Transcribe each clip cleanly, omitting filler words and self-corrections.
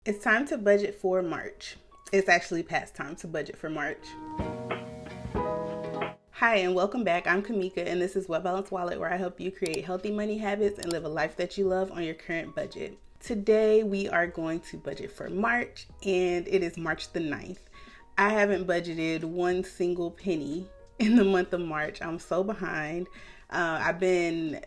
It's time to budget for March. It's actually past time to budget for March. Hi, and welcome back. I'm Kamika, and this is What Balance Wallet, where I help you create healthy money habits and live a life that you love on your current budget. Today, we are going to budget for March, and it is March the 9th. I haven't budgeted one single penny in the month of March. I'm so behind. I've been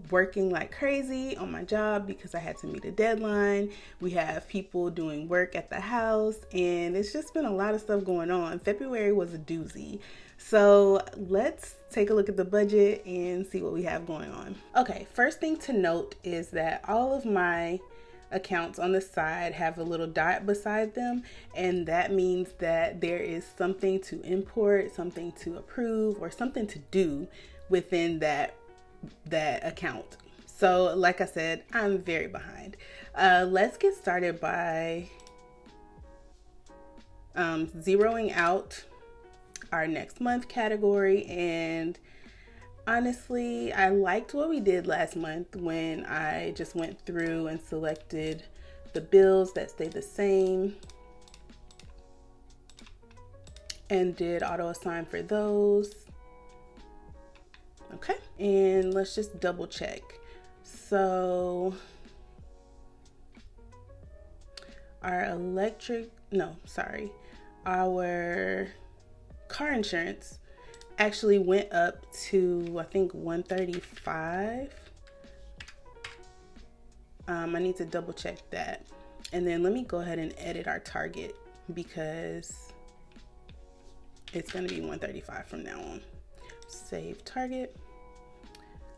working like crazy on my job because I had to meet a deadline. We have people doing work at the house, and it's just been a lot of stuff going on. February was a doozy. So let's take a look at the budget and see what we have going on. Okay, first thing to note is that all of my accounts on the side have a little dot beside them, and that means that there is something to import, something to approve, or something to do within that account. So like I said, I'm very behind. Let's get started by zeroing out our next month category. And honestly, I liked what we did last month when I just went through and selected the bills that stayed the same and did auto assign for those. Okay, and let's just double check. So our our car insurance actually went up to, I think, $135. I need to double check that. And then let me go ahead and edit our target because it's going to be $135 from now on. Save target.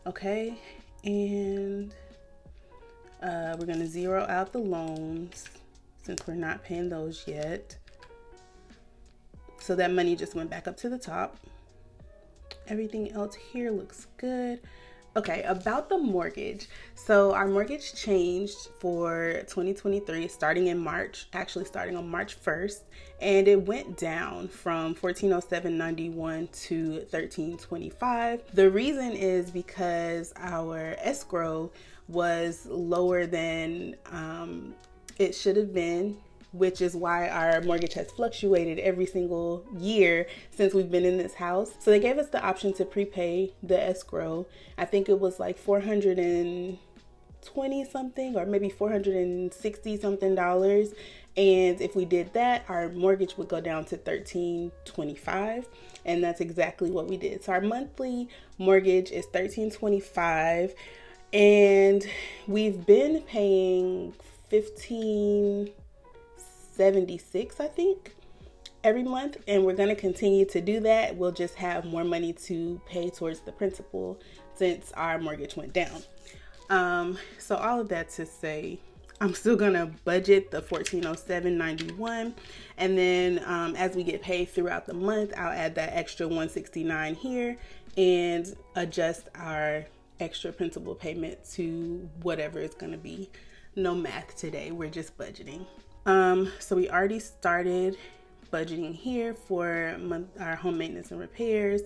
Okay, and we're going to zero out the loans since we're not paying those yet. So that money just went back up to the top. Everything else here looks good. Okay, about the mortgage. So our mortgage changed for 2023 starting in March, actually starting on March 1st, and it went down from $1,407.91 to $1,325. The reason is because our escrow was lower than it should have been, which is why our mortgage has fluctuated every single year since we've been in this house. So they gave us the option to prepay the escrow. I think it was like $420 something or maybe $460 something. And if we did that, our mortgage would go down to $1,325. And that's exactly what we did. So our monthly mortgage is $1,325. And we've been paying $1,576, I think, every month, and we're going to continue to do that. We'll just have more money to pay towards the principal since our mortgage went down. So all of that to say, I'm still going to budget the $1,407.91, and then as we get paid throughout the month, I'll add that extra $169 here and adjust our extra principal payment to whatever it's going to be. No math today, we're just budgeting. So we already started budgeting here for our home maintenance and repairs,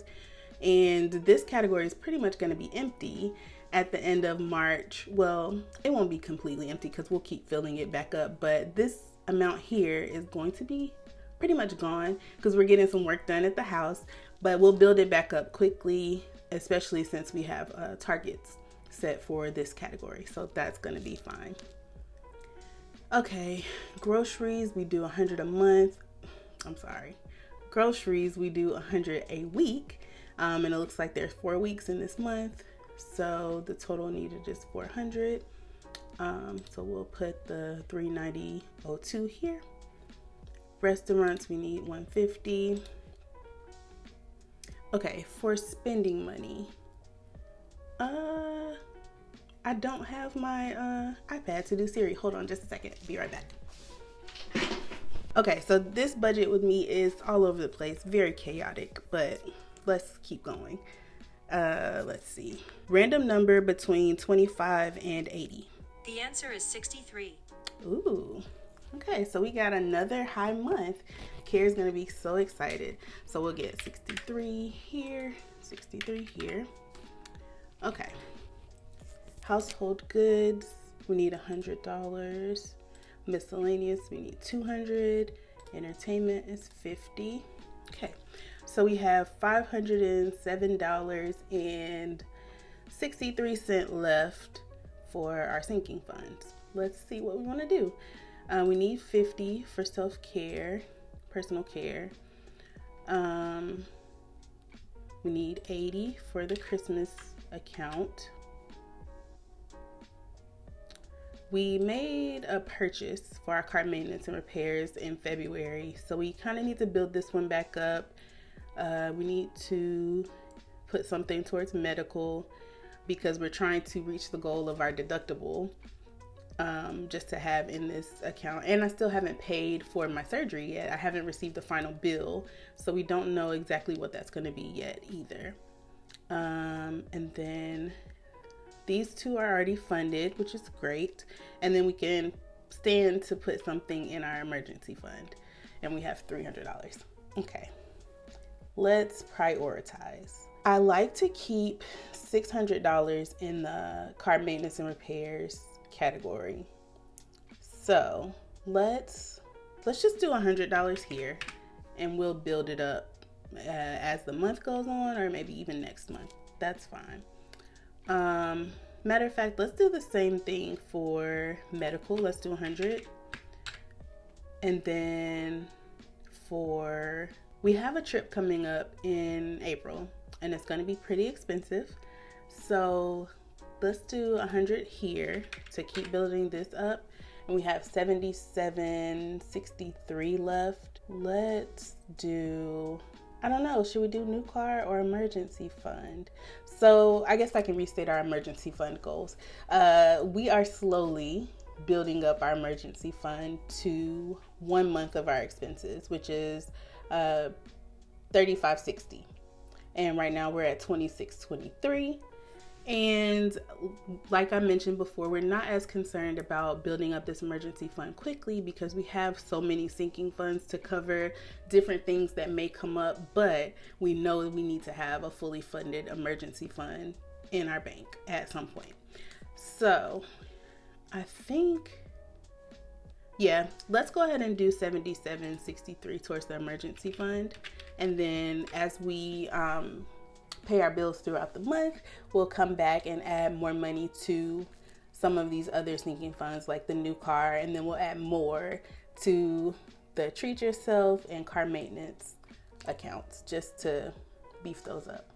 and this category is pretty much going to be empty at the end of March. Well, it won't be completely empty because we'll keep filling it back up, but this amount here is going to be pretty much gone because we're getting some work done at the house, but we'll build it back up quickly, especially since we have targets set for this category, so that's going to be fine. Okay, groceries, we do 100 a month. Groceries, we do 100 a week. And it looks like there's 4 weeks in this month. So the total needed is 400. So we'll put the $390.02 here. Restaurants, we need 150. Okay, for spending money. I don't have my iPad to do Siri. Hold on just a second. Be right back. Okay, so this budget with me is all over the place. Very chaotic, but let's keep going. Let's see. Random number between 25 and 80. The answer is 63. Ooh. Okay, so we got another high month. Kara's going to be so excited. So we'll get 63 here, 63 here. Okay. Household goods, we need $100. Miscellaneous, we need 200. Entertainment is 50. Okay, so we have $507.63 left for our sinking funds. Let's see what we want to do. We need 50 for self-care, personal care. We need 80 for the Christmas account. We made a purchase for our car maintenance and repairs in February, so we kind of need to build this one back up. We need to put something towards medical because we're trying to reach the goal of our deductible, just to have in this account. And I still haven't paid for my surgery yet. I haven't received the final bill, so we don't know exactly what that's going to be yet either. And then these two are already funded, which is great. And then we can stand to put something in our emergency fund. And we have $300. Okay, let's prioritize. I like to keep $600 in the car maintenance and repairs category. So let's just do $100 here, and we'll build it up as the month goes on, or maybe even next month. That's fine. Matter of fact, let's do the same thing for medical. Let's do 100. And then we have a trip coming up in April, and it's going to be pretty expensive. So let's do 100 here to keep building this up. And we have $77.63 left. Let's do, I don't know, should we do new car or emergency fund? So I guess I can restate our emergency fund goals. We are slowly building up our emergency fund to 1 month of our expenses, which is $35.60. And right now we're at $26.23. And like I mentioned before, we're not as concerned about building up this emergency fund quickly because we have so many sinking funds to cover different things that may come up, but we know that we need to have a fully funded emergency fund in our bank at some point. So I think, yeah, let's go ahead and do $77.63 towards the emergency fund. And then as we pay our bills throughout the month, we'll come back and add more money to some of these other sinking funds like the new car, and then we'll add more to the treat yourself and car maintenance accounts just to beef those up.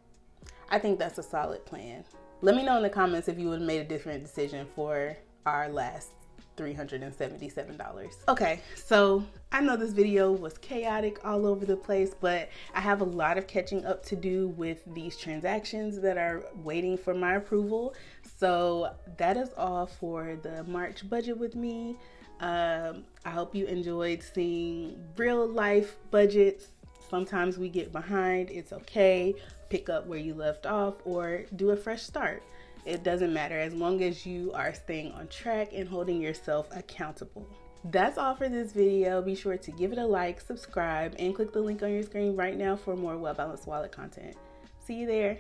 I think that's a solid plan. Let me know in the comments if you would have made a different decision for our last $377. Okay, so I know this video was chaotic all over the place, but I have a lot of catching up to do with these transactions that are waiting for my approval. So that is all for the March budget with me. I hope you enjoyed seeing real life budgets. Sometimes we get behind, it's okay. Pick up where you left off or do a fresh start. It doesn't matter as long as you are staying on track and holding yourself accountable. That's all for this video. Be sure to give it a like, subscribe, and click the link on your screen right now for more Well Balanced Wallet content. See you there.